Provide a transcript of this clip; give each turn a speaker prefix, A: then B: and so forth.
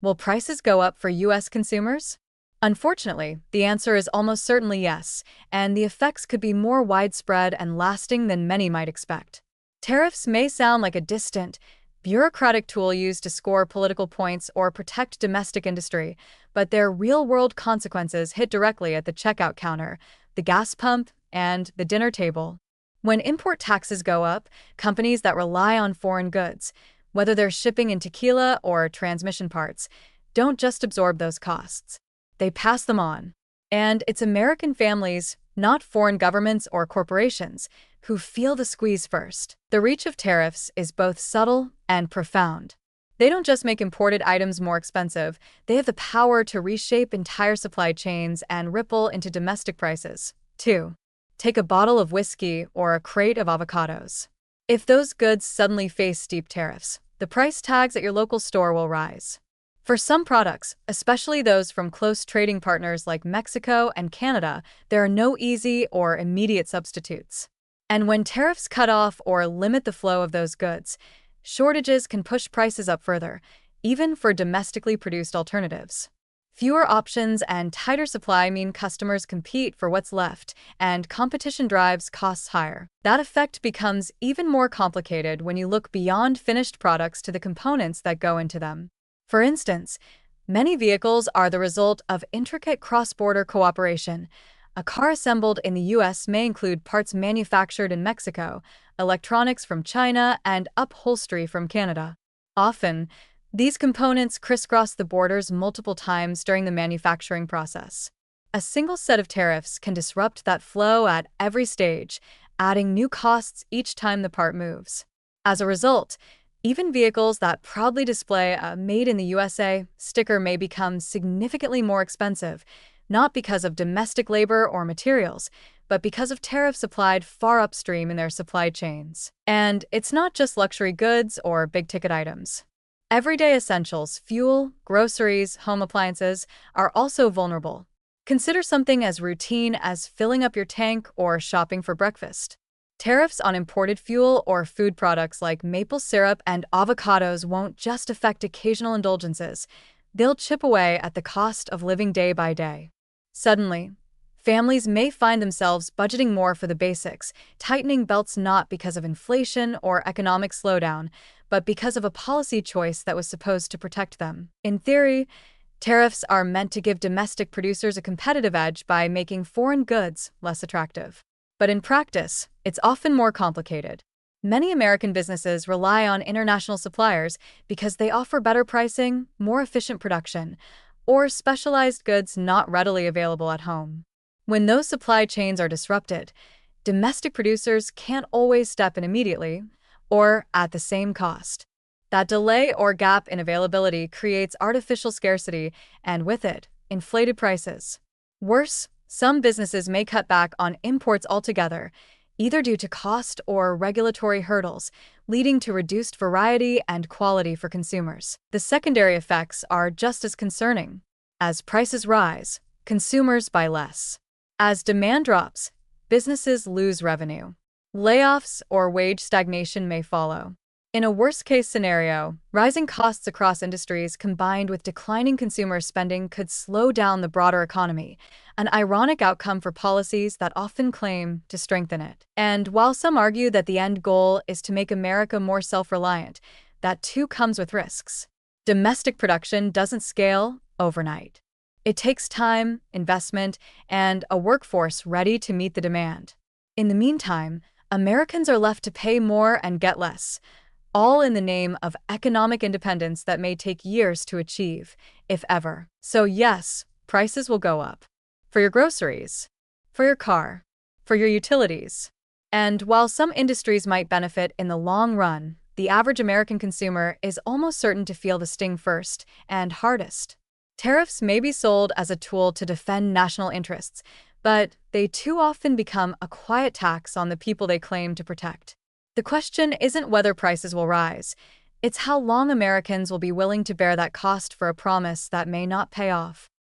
A: Will prices go up for U.S. consumers? Unfortunately, the answer is almost certainly yes, and the effects could be more widespread and lasting than many might expect. Tariffs may sound like a distant, bureaucratic tool used to score political points or protect domestic industry, but their real-world consequences hit directly at the checkout counter, the gas pump, and the dinner table. When import taxes go up, companies that rely on foreign goods, whether they're shipping in tequila or transmission parts, don't just absorb those costs. They pass them on. And it's American families, not foreign governments or corporations, who feel the squeeze first. The reach of tariffs is both subtle and profound. They don't just make imported items more expensive, they have the power to reshape entire supply chains and ripple into domestic prices, too. Take a bottle of whiskey or a crate of avocados. If those goods suddenly face steep tariffs, the price tags at your local store will rise. For some products, especially those from close trading partners like Mexico and Canada, there are no easy or immediate substitutes. And when tariffs cut off or limit the flow of those goods, shortages can push prices up further, even for domestically produced alternatives. Fewer options and tighter supply mean customers compete for what's left, and competition drives costs higher. That effect becomes even more complicated when you look beyond finished products to the components that go into them. For instance, many vehicles are the result of intricate cross-border cooperation. A car assembled in the U.S. may include parts manufactured in Mexico, electronics from China, and upholstery from Canada. Often, these components crisscross the borders multiple times during the manufacturing process. A single set of tariffs can disrupt that flow at every stage, adding new costs each time the part moves. As a result, even vehicles that proudly display a Made in the USA sticker may become significantly more expensive, not because of domestic labor or materials, but because of tariffs applied far upstream in their supply chains. And it's not just luxury goods or big-ticket items. Everyday essentials, fuel, groceries, home appliances, are also vulnerable. Consider something as routine as filling up your tank or shopping for breakfast. Tariffs on imported fuel or food products like maple syrup and avocados won't just affect occasional indulgences. They'll chip away at the cost of living day by day. Suddenly, families may find themselves budgeting more for the basics, tightening belts not because of inflation or economic slowdown, but because of a policy choice that was supposed to protect them. In theory, tariffs are meant to give domestic producers a competitive edge by making foreign goods less attractive. But in practice, it's often more complicated. Many American businesses rely on international suppliers because they offer better pricing, more efficient production, or specialized goods not readily available at home. When those supply chains are disrupted, domestic producers can't always step in immediately, or at the same cost. That delay or gap in availability creates artificial scarcity and, with it, inflated prices. Worse, some businesses may cut back on imports altogether, either due to cost or regulatory hurdles, leading to reduced variety and quality for consumers. The secondary effects are just as concerning. As prices rise, consumers buy less. As demand drops, businesses lose revenue. Layoffs or wage stagnation may follow. In a worst-case scenario, rising costs across industries combined with declining consumer spending could slow down the broader economy, an ironic outcome for policies that often claim to strengthen it. And while some argue that the end goal is to make America more self-reliant, that too comes with risks. Domestic production doesn't scale overnight. It takes time, investment, and a workforce ready to meet the demand. In the meantime, Americans are left to pay more and get less, all in the name of economic independence that may take years to achieve, if ever. So yes, prices will go up. For your groceries, for your car, for your utilities. And while some industries might benefit in the long run, the average American consumer is almost certain to feel the sting first and hardest. Tariffs may be sold as a tool to defend national interests, but they too often become a quiet tax on the people they claim to protect. The question isn't whether prices will rise, it's how long Americans will be willing to bear that cost for a promise that may not pay off.